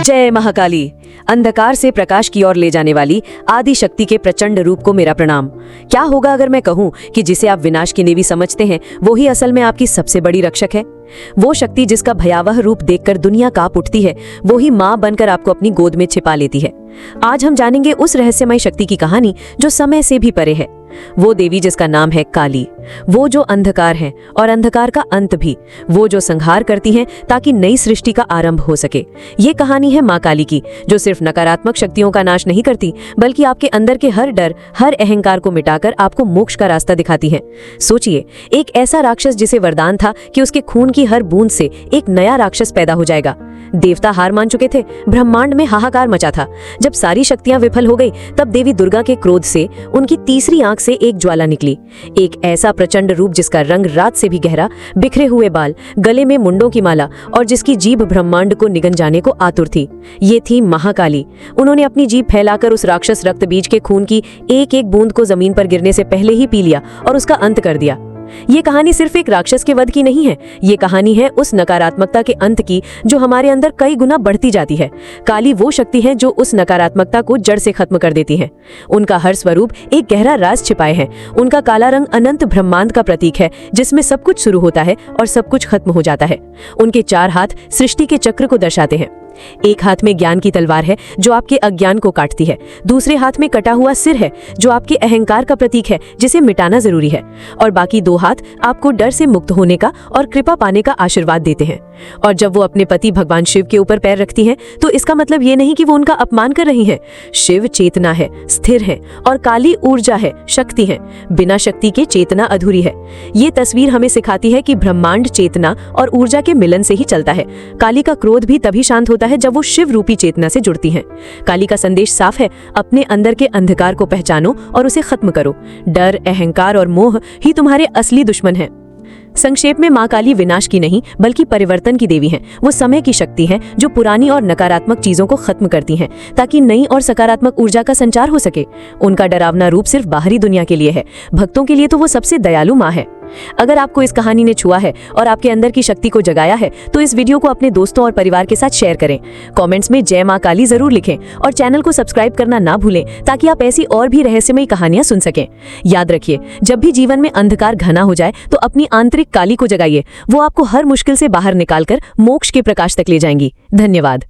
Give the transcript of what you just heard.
जय महाकाली। अंधकार से प्रकाश की ओर ले जाने वाली आदि शक्ति के प्रचंड रूप को मेरा प्रणाम। क्या होगा अगर मैं कहूं कि जिसे आप विनाश की देवी समझते हैं वो ही असल में आपकी सबसे बड़ी रक्षक है। वो शक्ति जिसका भयावह रूप देखकर दुनिया कांप उठती है, वो ही मां बनकर आपको अपनी गोद में छिपा लेती है। आज हम जानेंगे उस रहस्यमय शक्ति की कहानी जो समय से भी परे है। वो देवी जिसका नाम है काली, वो जो अंधकार है और अंधकार का अंत भी, वो जो संहार करती हैं ताकि नई सृष्टि का आरंभ हो सके। ये कहानी है मां काली की, जो सिर्फ नकारात्मक शक्तियों का नाश नहीं करती बल्कि आपके अंदर के हर डर, हर अहंकार को मिटाकर आपको मोक्ष का रास्ता दिखाती है। सोचिए, एक ऐसा राक्षस जिसे वरदान था कि उसके खून की हर बूंद से एक नया राक्षस पैदा हो जाएगा। देवता हार मान चुके थे, ब्रह्मांड में हाहाकार मचा था। जब सारी शक्तियां विफल हो गई, तब देवी दुर्गा के क्रोध से उनकी तीसरी आंख से एक ज्वाला निकली। एक ऐसा प्रचंड रूप जिसका रंग रात से भी गहरा, बिखरे हुए बाल, गले में मुंडों की माला और जिसकी जीभ ब्रह्मांड को निगल जाने को आतुर थी। ये थी महाकाली। उन्होंने अपनी जीभ फैलाकर उस राक्षस रक्त बीज के खून की एक एक बूंद को जमीन पर गिरने से पहले ही पी लिया और उसका अंत कर दिया। ये कहानी सिर्फ एक राक्षस के वध की नहीं है, ये कहानी है उस नकारात्मकता के अंत की जो हमारे अंदर कई गुना बढ़ती जाती है। काली वो शक्ति है जो उस नकारात्मकता को जड़ से खत्म कर देती है। उनका हर स्वरूप एक गहरा राज छिपाए है। उनका काला रंग अनंत ब्रह्मांड का प्रतीक है, जिसमें सब कुछ शुरू होता है और सब कुछ खत्म हो जाता है। उनके चार हाथ सृष्टि के चक्र को दर्शाते हैं। एक हाथ में ज्ञान की तलवार है जो आपके अज्ञान को काटती है, दूसरे हाथ में कटा हुआ सिर है जो आपके अहंकार का प्रतीक है, जिसे मिटाना जरूरी है, और बाकी दो हाथ आपको डर से मुक्त होने का और कृपा पाने का आशीर्वाद देते हैं। और जब वो अपने पति भगवान शिव के ऊपर पैर रखती हैं, तो इसका मतलब ये नहीं कि वो उनका अपमान कर रही हैं। शिव चेतना है, स्थिर है, और काली ऊर्जा है, शक्ति है। बिना शक्ति के चेतना अधूरी है। ये तस्वीर हमें सिखाती है कि ब्रह्मांड चेतना और ऊर्जा के मिलन से ही चलता है। काली का क्रोध भी तभी शांत होता है जब वो शिव रूपी चेतना से जुड़ती हैं। काली का संदेश साफ है, अपने अंदर के अंधकार को पहचानो और उसे खत्म करो। डर, अहंकार और मोह ही तुम्हारे असली दुश्मन हैं। संक्षेप में, मां काली विनाश की नहीं बल्कि परिवर्तन की देवी हैं। वो समय की शक्ति है जो पुरानी और नकारात्मक चीजों को खत्म करती हैं ताकि नई और सकारात्मक ऊर्जा का संचार हो सके। उनका डरावना रूप सिर्फ बाहरी दुनिया के लिए है, भक्तों के लिए तो वो सबसे दयालु मां है। अगर आपको इस कहानी ने छुआ है और आपके अंदर की शक्ति को जगाया है, तो इस वीडियो को अपने दोस्तों और परिवार के साथ शेयर करें। कमेंट्स में जय मां काली जरूर लिखें और चैनल को सब्सक्राइब करना ना भूलें ताकि आप ऐसी और भी रहस्यमयी कहानियां सुन सकें। याद रखिए, जब भी जीवन में अंधकार घना हो जाए तो अपनी आंतरिक काली को जगाइए। वो आपको हर मुश्किल से बाहर निकालकर मोक्ष के प्रकाश तक ले जाएंगी। धन्यवाद।